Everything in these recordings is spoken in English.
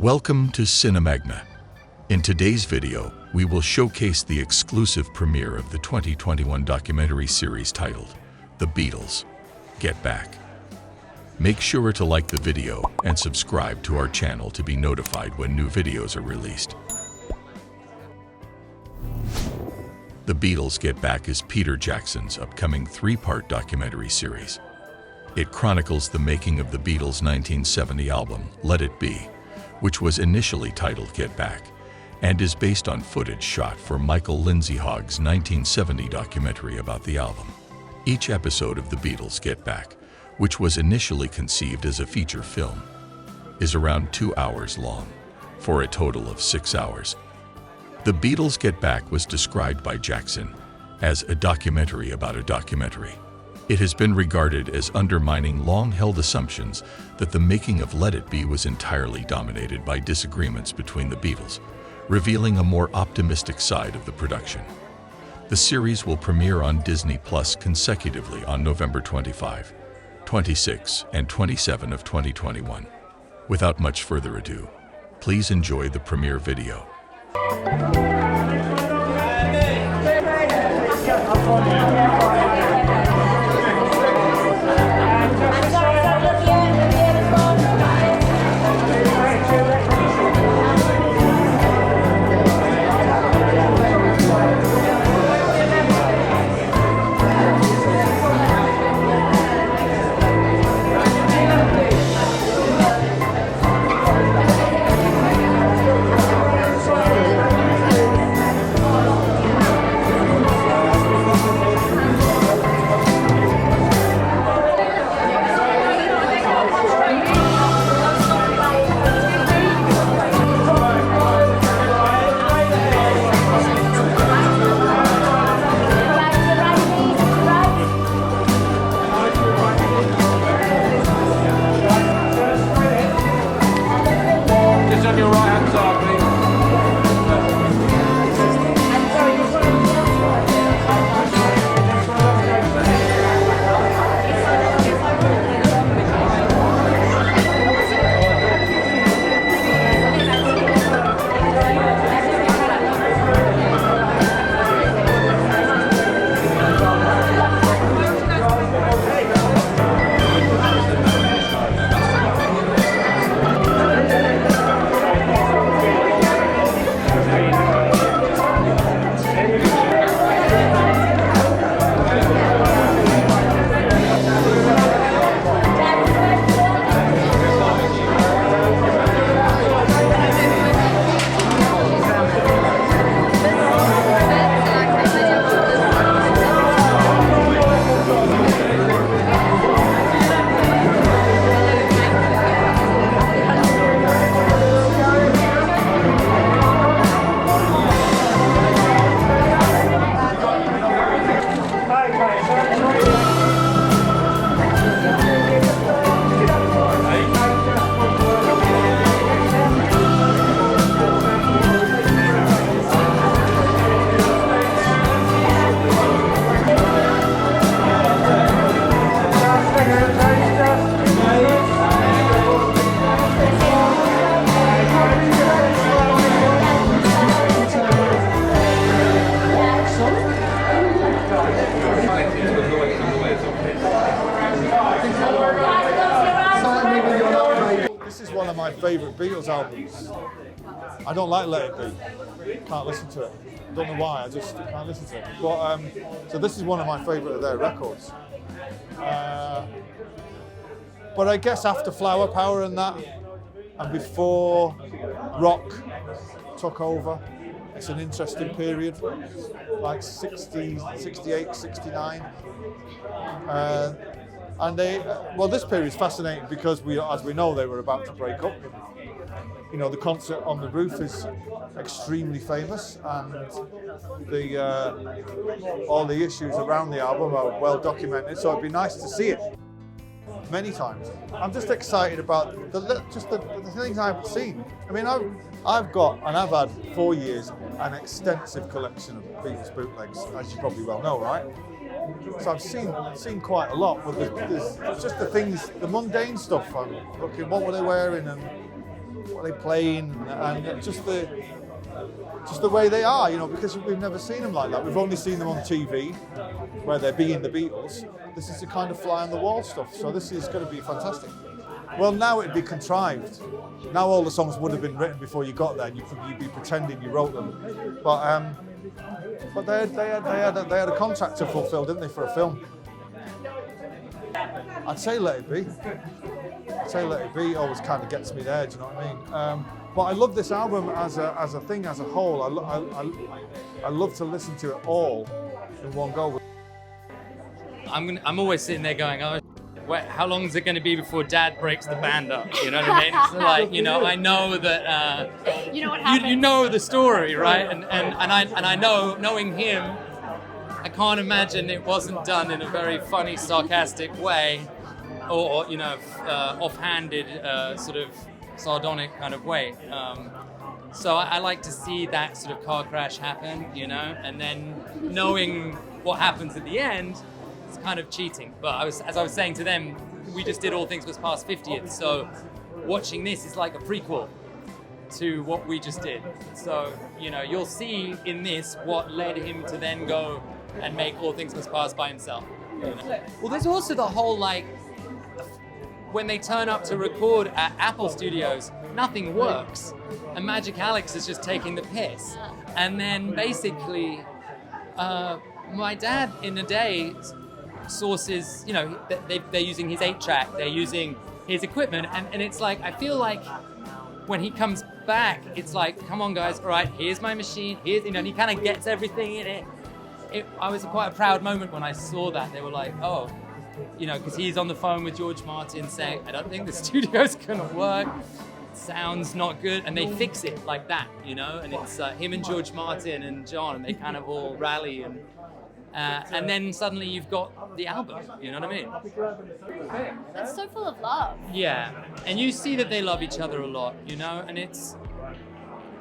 Welcome to Cinemagna. In today's video, we will showcase the exclusive premiere of the 2021 documentary series titled The Beatles, Get Back. Make sure to like the video and subscribe to our channel to be notified when new videos are released. The Beatles Get Back is Peter Jackson's upcoming three-part documentary series. It chronicles the making of the Beatles' 1970 album, Let It Be, which was initially titled Get Back, and is based on footage shot for Michael Lindsay-Hogg's 1970 documentary about the album. Each episode of The Beatles Get Back, which was initially conceived as a feature film, is around 2 hours long, for a total of 6 hours. The Beatles Get Back was described by Jackson as a documentary about a documentary. It has been regarded as undermining long-held assumptions that the making of Let It Be was entirely dominated by disagreements between the Beatles, revealing a more optimistic side of the production. The series will premiere on Disney Plus consecutively on November 25, 26, and 27 of 2021. Without much further ado, please enjoy the premiere video. This is one of my favourite Beatles albums. I don't like Let It Be. Can't listen to it. Don't know why, I just can't listen to it. But so this is one of my favourite of their records. But I guess after Flower Power and that, and before rock took over, it's an interesting period, like 60, 68, 69. And this period is fascinating because as we know, they were about to break up. You know, the concert on the roof is extremely famous, and all the issues around the album are well documented. So it'd be nice to see it many times. I'm just excited about the things I've seen. I mean, I've got, and I've had 4 years, an extensive collection of Beatles bootlegs, as you probably well know, right? So I've seen quite a lot, but there's just the things, the mundane stuff. I'm looking, what were they wearing, and what they're playing, and just the way they are, because we've never seen them like that. We've only seen them on TV, where they're being the Beatles. This is the kind of fly on the wall stuff, so this is going to be fantastic. Well, now it'd be contrived. Now all the songs would have been written before you got there, and you'd be pretending you wrote them. But they had a contract to fulfill, didn't they, for a film? I'd say Let It Be. Let It Be always kind of gets me there. Do you know what I mean? But I love this album as a thing, as a whole. I love to listen to it all in one go. I'm always sitting there going, oh, wait, how long is it going to be before Dad breaks the band up? You know what I mean? So I know that you know what happens. You know the story, right? And I know, knowing him, I can't imagine it wasn't done in a very funny, sarcastic way, or offhanded, sort of sardonic kind of way. So I like to see that sort of car crash happen, and then knowing what happens at the end. It's kind of cheating, but as I was saying to them, we just did All Things Must Pass 50th, so watching this is like a prequel to what we just did. So, you'll see in this what led him to then go and make All Things Must Pass by himself. Well, there's also the whole, when they turn up to record at Apple Studios, nothing works, and Magic Alex is just taking the piss. And then basically, my dad in a day sources, they're using his 8-track, they're using his equipment, and it's like, I feel like when he comes back, it's like, come on guys, all right, here's my machine, here's, and he kind of gets everything in it. I was quite a proud moment when I saw that. They were like, oh, because he's on the phone with George Martin saying, I don't think the studio's gonna work, it sounds not good, and they fix it like that, and it's him and George Martin and John, and they kind of all rally, and then suddenly you've got the album, you know what I mean? It's so full of love. Yeah, and you see that they love each other a lot, and it's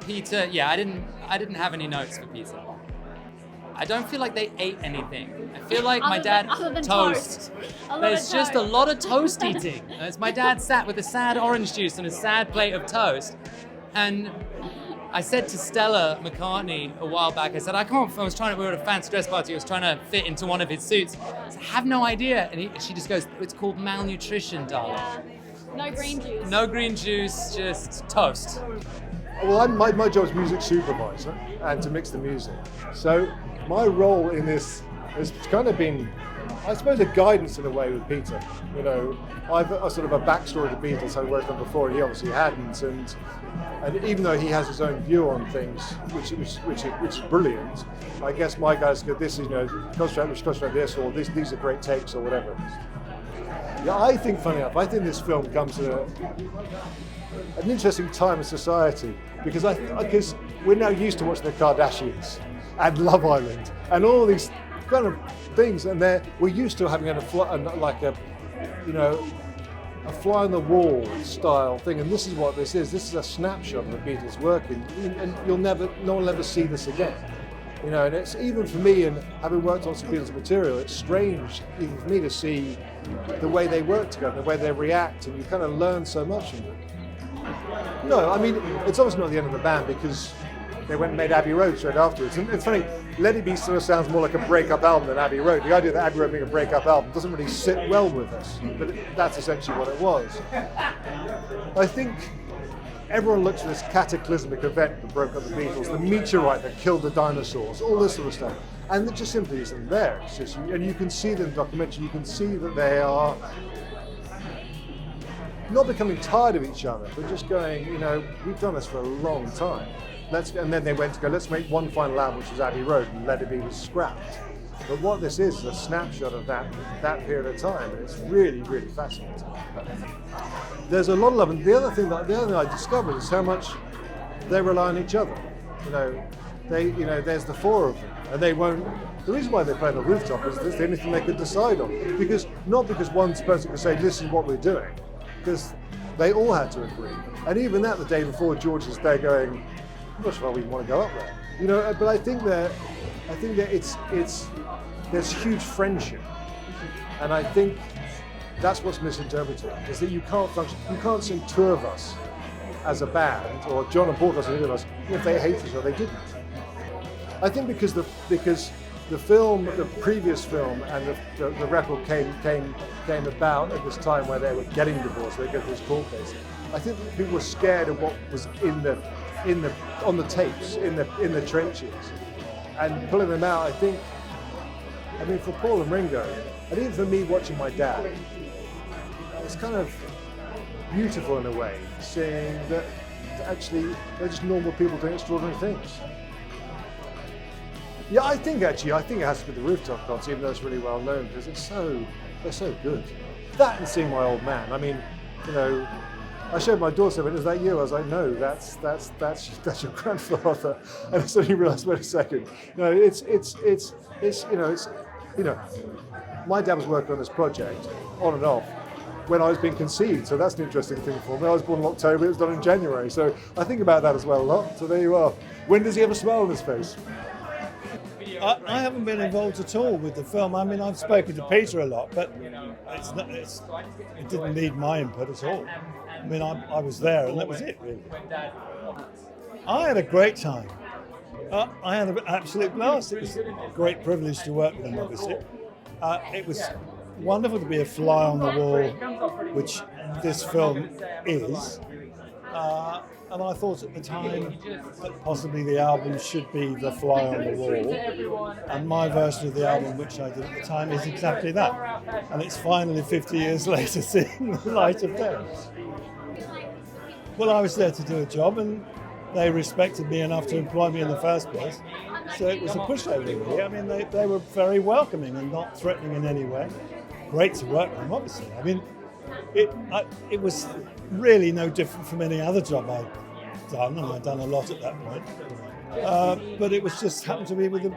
Peter. Yeah, I didn't have any notes for Peter. I don't feel like they ate anything. I feel like my dad other than toast. There's just a lot of toast eating. As my dad sat with a sad orange juice and a sad plate of toast, and I said to Stella McCartney a while back, I said, we were at a fancy dress party, I was trying to fit into one of his suits. I said, I have no idea. And she just goes, it's called malnutrition, darling. Yeah. No green juice. No green juice, just toast. Well, my job is music supervisor and to mix the music. So my role in this has kind of been, I suppose, a guidance in a way with Peter. I've a sort of a backstory to Beatles, I've worked on before, and he obviously hadn't. And even though he has his own view on things, which is brilliant, I guess my guys go, this is, concentrate this, or these are great takes, or whatever. Yeah, I think, funny enough, this film comes at an interesting time in society, because we're now used to watching the Kardashians and Love Island and all these kind of things, and we're used to having a fly on the wall style thing, and this is what this is. This is a snapshot of the Beatles working, and no one will ever see this again. And it's, even for me, and having worked on some Beatles material, it's strange even for me to see the way they work together, the way they react, and you kind of learn so much from it. No, I mean, it's obviously not the end of the band, because they went and made Abbey Road straight afterwards. And it's funny, Let It Be sort of sounds more like a breakup album than Abbey Road. The idea that Abbey Road being a breakup album doesn't really sit well with us, but that's essentially what it was. I think everyone looks at this cataclysmic event that broke up the Beatles, the meteorite that killed the dinosaurs, all this sort of stuff, and it just simply isn't there. It's just, and you can see them in the documentary, you can see that they are not becoming tired of each other, but just going, we've done this for a long time. And then they went to go, let's make one final album, which was Abbey Road, and Let It Be was scrapped. But what this is a snapshot of that period of time, and it's really, really fascinating. There's a lot of love, and the other thing I discovered is how much they rely on each other. There's the four of them, and they won't. The reason why they play on the rooftop is that's the only thing they could decide on, not because one person could say, this is what we're doing, because they all had to agree. And even that, the day before, George is there going, I'm not sure if we want to go up there, But I think that there's huge friendship, and I think that's what's misinterpreted, is that you can't function. You can't sing two of us as a band, or John and Paul doesn't either of us, if they hate each other, they didn't. I think because the film, the previous film, and the record came about at this time where they were getting divorced, they get this court case. I think people were scared of what was on the tapes, in the trenches, and pulling them out. I mean, for Paul and Ringo, and even for me watching my dad, it's kind of beautiful in a way, seeing that actually they're just normal people doing extraordinary things. Yeah, I think it has to be the rooftop concert, even though it's really well known, because they're so good. That and seeing my old man. I mean, you know, I showed my daughter, when it was that year, I was like, no, that's your grandfather. And I suddenly realised, wait a second. No, it's my dad was working on this project on and off when I was being conceived, so that's an interesting thing for me. I was born in October, it was done in January, so I think about that as well a lot. So there you are. When does he have a smile on his face? I haven't been involved at all with the film. I mean, I've spoken to Peter a lot, but it didn't need my input at all. I mean, I was there and that was it, really. I had a great time. I had an absolute blast. It was a great privilege to work with them, obviously. It was wonderful to be a fly on the wall, which this film is. And I thought at the time that possibly the album should be the fly on the wall. And my version of the album, which I did at the time, is exactly that. And it's finally 50 years later seeing the light of day. Well, I was there to do a job, and they respected me enough to employ me in the first place. So it was a pushover, really. I mean, they were very welcoming and not threatening in any way. Great to work with them, obviously. I mean, it was really no different from any other job I'd done, and I'd done a lot at that point. But it was just happened to be with the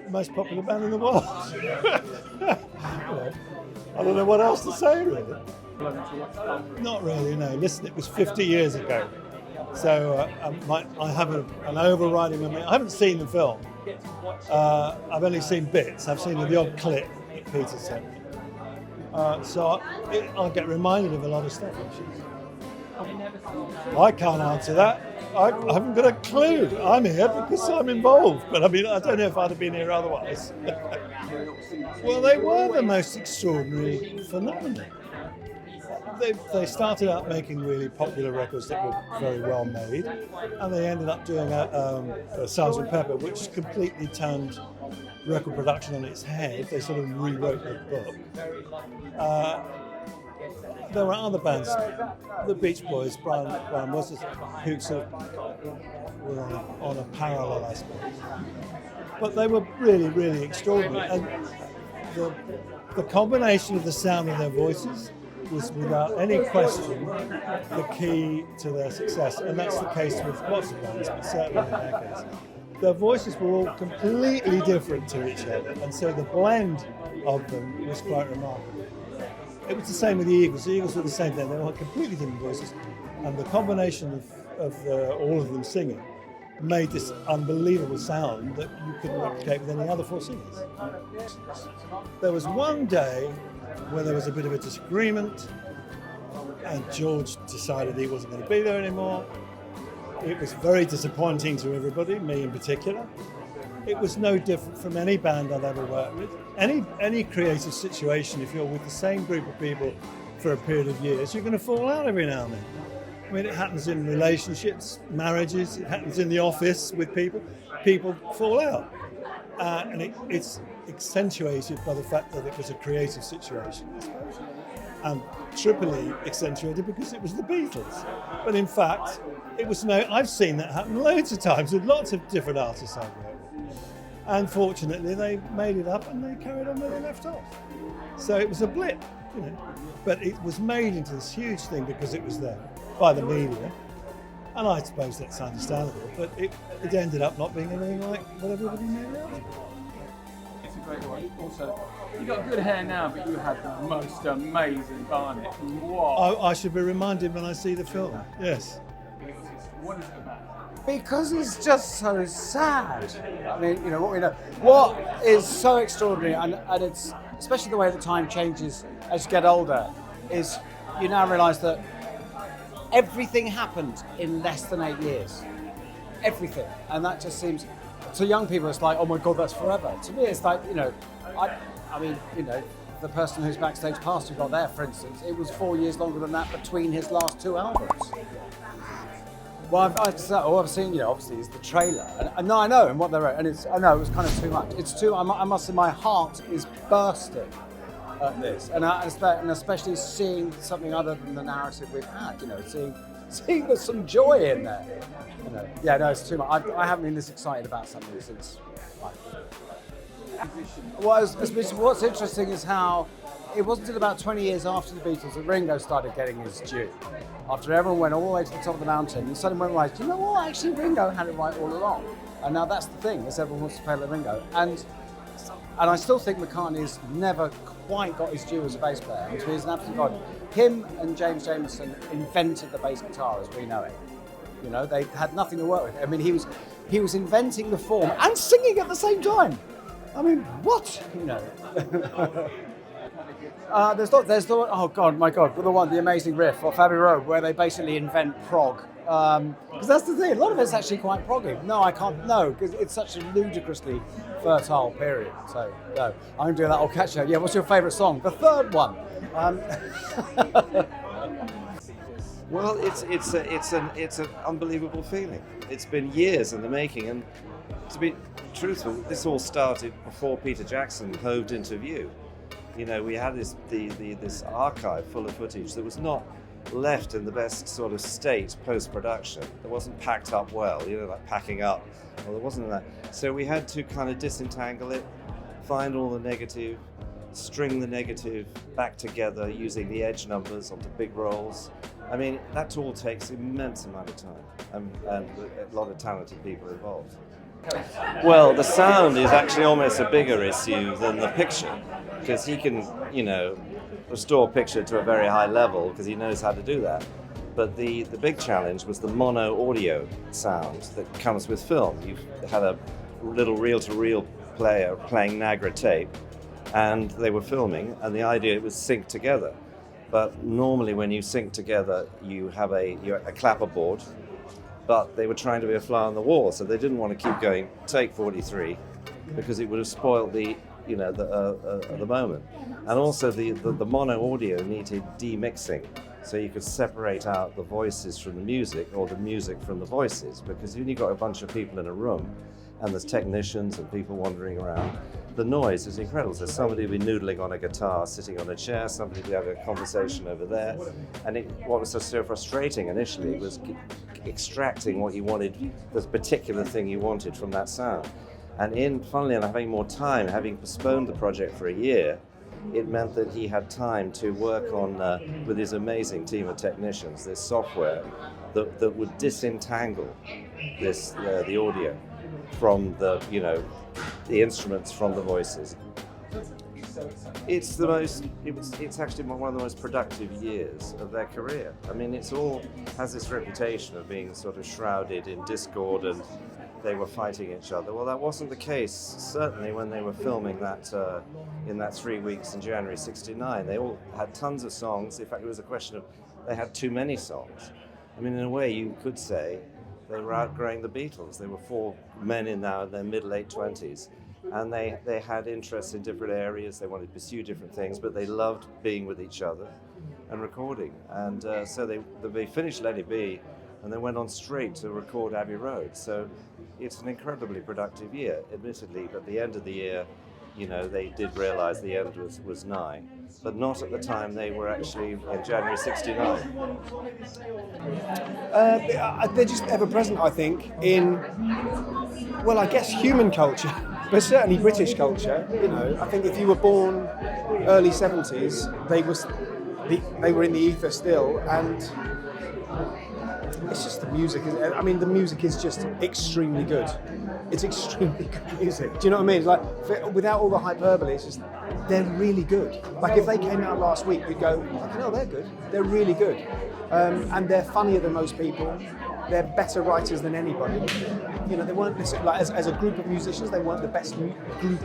most popular band in the world. I don't know what else to say, really. Not really, no. Listen, it was 50 years ago. So I have an overriding memory. I haven't seen the film. I've only seen bits. I've seen the odd clip that Peter sent me. So I'll get reminded of a lot of stuff, actually. I can't answer that. I haven't got a clue. I'm here because I'm involved, but I mean, I don't know if I'd have been here otherwise. Well, they were the most extraordinary phenomenon. They started out making really popular records that were very well made, and they ended up doing a Sgt. Pepper, which completely turned record production on its head. They sort of rewrote the book. There were other bands, the Beach Boys, Brian Wilson, who sort of were on a parallel, I suppose. But they were really, really extraordinary. And the combination of the sound of their voices was without any question the key to their success. And that's the case with lots of bands, but certainly in their case. Their voices were all completely different to each other, and so the blend of them was quite remarkable. It was the same with the Eagles. The Eagles were the same thing. They all had completely different voices, and the combination of all of them singing made this unbelievable sound that you couldn't replicate with any other four singers. There was one day where there was a bit of a disagreement, and George decided he wasn't going to be there anymore. It was very disappointing to everybody, me in particular. It was no different from any band I've ever worked with. Any creative situation, if you're with the same group of people for a period of years, you're going to fall out every now and then. I mean, it happens in relationships, marriages, it happens in the office with people. People fall out. And it's accentuated by the fact that it was a creative situation, I suppose. And triply accentuated because it was the Beatles. But in fact, I've seen that happen loads of times with lots of different artists I've worked with. And fortunately, they made it up and they carried on where they left off. So it was a blip, you know. But it was made into this huge thing because it was there by the media. And I suppose that's understandable, but it ended up not being anything like what everybody made it out to be. It's a great one. Also, you got good hair now, but you had the most amazing barnet. Wow. I should be reminded when I see the film, yes. What is it about? Because it's just so sad. I mean, you know, what is so extraordinary, and it's especially the way that time changes as you get older, is you now realise that everything happened in less than 8 years. Everything. And that just seems, to young people, it's like, oh my God, that's forever. To me, it's like, I mean, the person who's backstage pass who got there, for instance, it was 4 years longer than that between his last 2 albums. Well, I've seen, obviously, is the trailer, and no, I know, and what they're, and I know it was kind of too much. It's too. I must say, my heart is bursting at this, and especially seeing something other than the narrative we've had. Seeing there's some joy in there. Yeah, no, it's too much. I haven't been this excited about something since. What's interesting is how it wasn't until about 20 years after the Beatles that Ringo started getting his due. After everyone went all the way to the top of the mountain, and suddenly went right, you know what, actually Ringo had it right all along. And now that's the thing, is everyone wants to play like Ringo. And I still think McCartney's never quite got his due as a bass player. And he's an absolute god. Him and James Jamerson invented the bass guitar as we know it. They had nothing to work with. I mean, he was inventing the form and singing at the same time. I mean, what? There's the oh God, my God, the amazing riff off Abbey Road where they basically invent prog. Because that's the thing, a lot of it's actually quite proggy. No, I can't, no, because it's such a ludicrously fertile period. So, no, I'm going to do that, I'll catch you. Yeah, what's your favourite song? The third one. Well, it's an unbelievable feeling. It's been years in the making, and to be truthful, this all started before Peter Jackson hoved into view. We had this archive full of footage that was not left in the best sort of state post-production. It wasn't packed up well, like packing up. Well, there wasn't that. So we had to kind of disentangle it, find all the negative, string the negative back together using the edge numbers onto big rolls. I mean, that all takes immense amount of time and a lot of talented people involved. Well, the sound is actually almost a bigger issue than the picture, because he can, restore picture to a very high level because he knows how to do that. But the big challenge was the mono audio sound that comes with film. You've had a little reel-to-reel player playing Nagra tape, and they were filming, and the idea was sync together. But normally when you sync together, you have a clapperboard, but they were trying to be a fly on the wall, so they didn't want to keep going, take 43, because it would have spoiled the moment. And also the mono audio needed demixing, so you could separate out the voices from the music or the music from the voices, because when you've got a bunch of people in a room and there's technicians and people wandering around, the noise is incredible. So somebody would be noodling on a guitar, sitting on a chair, somebody would have a conversation over there. And what was so frustrating initially was extracting what you wanted, the particular thing you wanted from that sound. And funnily enough, having more time, having postponed the project for a year, it meant that he had time to work on, with his amazing team of technicians, this software that would disentangle the audio from the instruments from the voices. It's actually one of the most productive years of their career. I mean, it's all has this reputation of being sort of shrouded in discord and they were fighting each other. Well, that wasn't the case, certainly when they were filming that in that 3 weeks in January '69. They all had tons of songs. In fact, it was a question of they had too many songs. I mean, in a way, you could say they were outgrowing the Beatles. They were 4 men in now in their mid-late 20s. And they had interests in different areas. They wanted to pursue different things, but they loved being with each other and recording. And so they finished Let It Be, and they went on straight to record Abbey Road. So it's an incredibly productive year, admittedly, but at the end of the year, they did realize the end was nigh, but not at the time they were actually in January '69. They're just ever present, I think, in, well, I guess human culture, but certainly British culture. I think if you were born early 70s, they were in the ether still, and it's just the music. I mean, the music is just extremely good. It's extremely good music. Do you know what I mean? Like, without all the hyperbole, it's just, they're really good. Like, if they came out last week, you'd go, oh, they're good. They're really good. And they're funnier than most people. they're better writers than anybody. You know, they weren't like as a group of musicians, they weren't the best group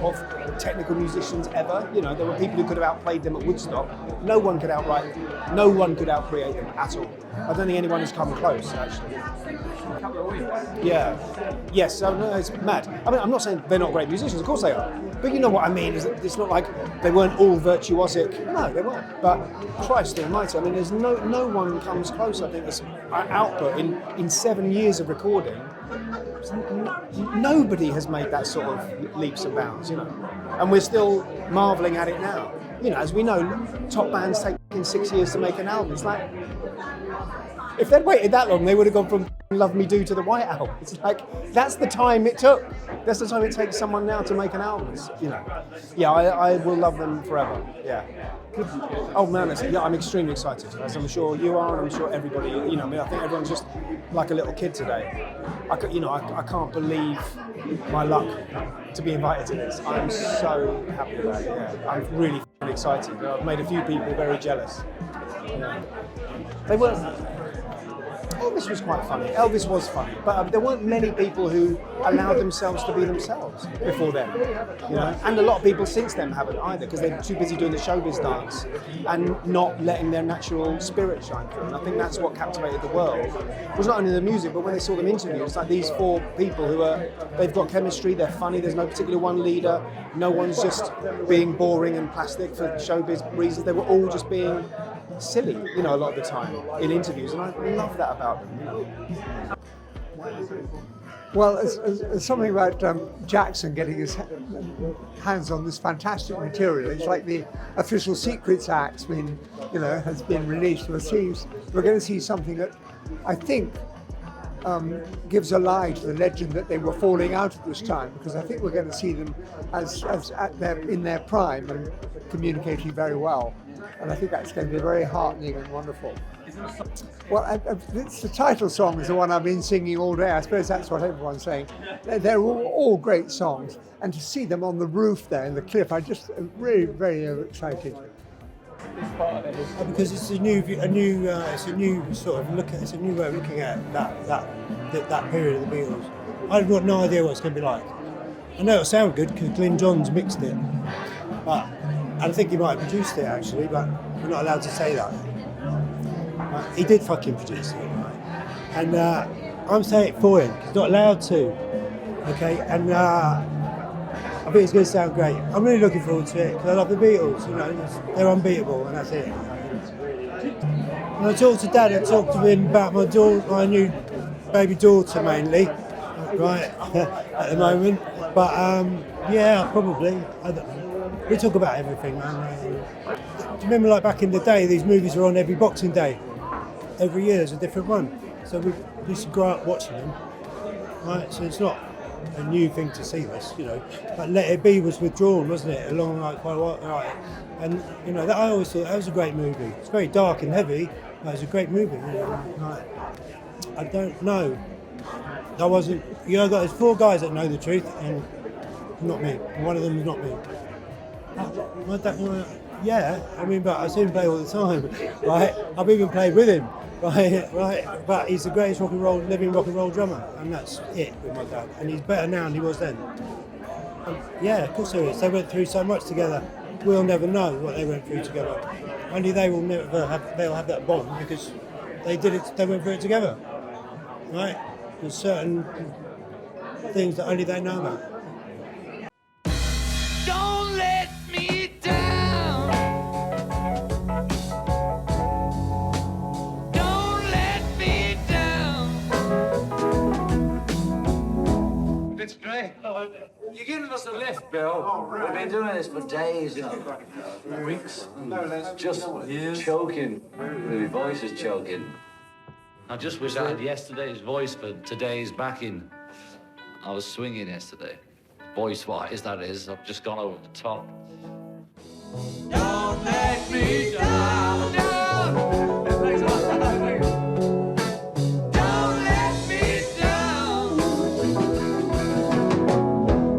of technical musicians ever. You know, there were people who could have outplayed them at Woodstock. No one could outwrite them. No one could outcreate them at all. I don't think anyone has come close, actually. Yeah. Yes. So no, it's mad. I mean, I'm not saying they're not great musicians. Of course they are. But you know what I mean? Is that it's not like they weren't all virtuosic. No, they weren't. But Christ Almighty! I mean, there's no one comes close. I think this output in 7 years of recording. Nobody has made that sort of leaps and bounds. You know, and we're still marveling at it now. You know, as we know, top bands take 6 years to make an album. It's like, if they'd waited that long, they would have gone from Love Me Do to the White Album. It's like, that's the time it took. That's the time it takes someone now to make an album. It's, you know, yeah, I will love them forever. Yeah. Oh man, yeah, I'm extremely excited, as I'm sure you are, and I'm sure everybody. You know, I mean, I think everyone's just like a little kid today. I can't believe my luck to be invited to this. I'm so happy about it. Yeah, I'm really excited. I've made a few people very jealous. Yeah. They weren't. Elvis was quite funny. Elvis was funny, but there weren't many people who allowed themselves to be themselves before then, you know. And a lot of people since then haven't either, because they're too busy doing the showbiz dance and not letting their natural spirit shine through. And I think that's what captivated the world. It was not only the music, but when they saw them interview, it's like these four people they've got chemistry, they're funny. There's no particular one leader. No one's just being boring and plastic for showbiz reasons. They were all just being silly, you know, a lot of the time in interviews, and I love that about them. You know? Well, it's something about Jackson getting his hands on this fantastic material. It's like the official Secrets Act, has been released. We're going to see something that I think gives a lie to the legend that they were falling out at this time, because I think we're going to see them as in their prime and communicating very well. And I think that's going to be very heartening and wonderful. Well, it's the title song is the one I've been singing all day. I suppose that's what everyone's saying. They're all great songs. And to see them on the roof there in the cliff, I'm just really very excited. Because it's a new sort of look at. It's a new way of looking at that period of the Beatles. I've got no idea what it's going to be like. I know it'll sound good because Glyn Johns mixed it, but I think he might have produced it actually, but we're not allowed to say that. He did fucking produce it, right? And I'm saying it for him. He's not allowed to. Okay, and I think it's going to sound great. I'm really looking forward to it because I love the Beatles. You know, they're unbeatable, and that's it. When I talked to Dad, I talked to him about my new baby daughter mainly, right at the moment. But yeah, probably. We talk about everything, man. Do you remember, like back in the day, these movies were on every Boxing Day. Every year there's a different one. So we used to grow up watching them, right? So it's not a new thing to see this, you know. But Let It Be was withdrawn, wasn't it? Along like quite a while, right? And you know, I always thought that was a great movie. It's very dark and heavy, but it was a great movie. You know? Like, I don't know. I wasn't. You know, there's 4 guys that know the truth, and not me. One of them is not me. Yeah, I mean, but I see him play all the time, right? I've even played with him, right? But he's the greatest living rock and roll drummer, and that's it with my dad. And he's better now than he was then. And yeah, of course there is. They went through so much together. We'll never know what they went through together. Only they will never have. They'll have that bond because they did it. They went through it together, right? There's certain things that only they know about. Don't let me down. Don't let me down. It's great. You're giving us a lift, Bill. We've been doing this for days, you know. Weeks. Just choking. My voice is choking. I just wish I had yesterday's voice for today's backing. I was swinging yesterday. Voice-wise, that is. I've just gone over the top. Don't let me down. Don't let me down.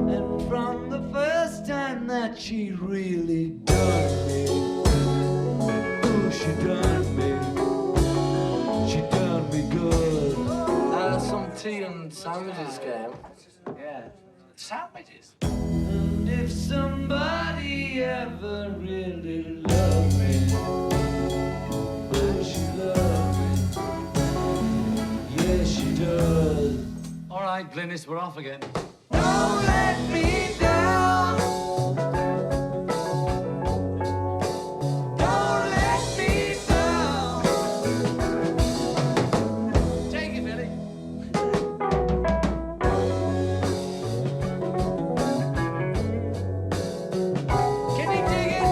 And from the first time that she really done me, ooh, she done me. She done me good. some sandwiches came. Yeah. Sandwiches? And if somebody ever really loved me, would she love me? Yes, she does. All right, Glynis, we're off again. Don't let me down. Don't let me down. Take it, Billy. Can you dig it?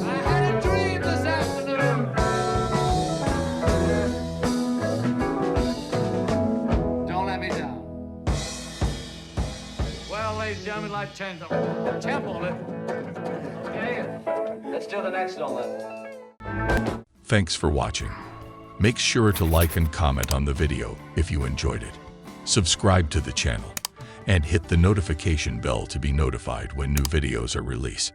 I had a dream this afternoon. Don't let me down. Well, ladies and gentlemen, like temple it. Okay, let's do the next one then. Thanks for watching. Make sure to like and comment on the video if you enjoyed it. Subscribe to the channel and hit the notification bell to be notified when new videos are released.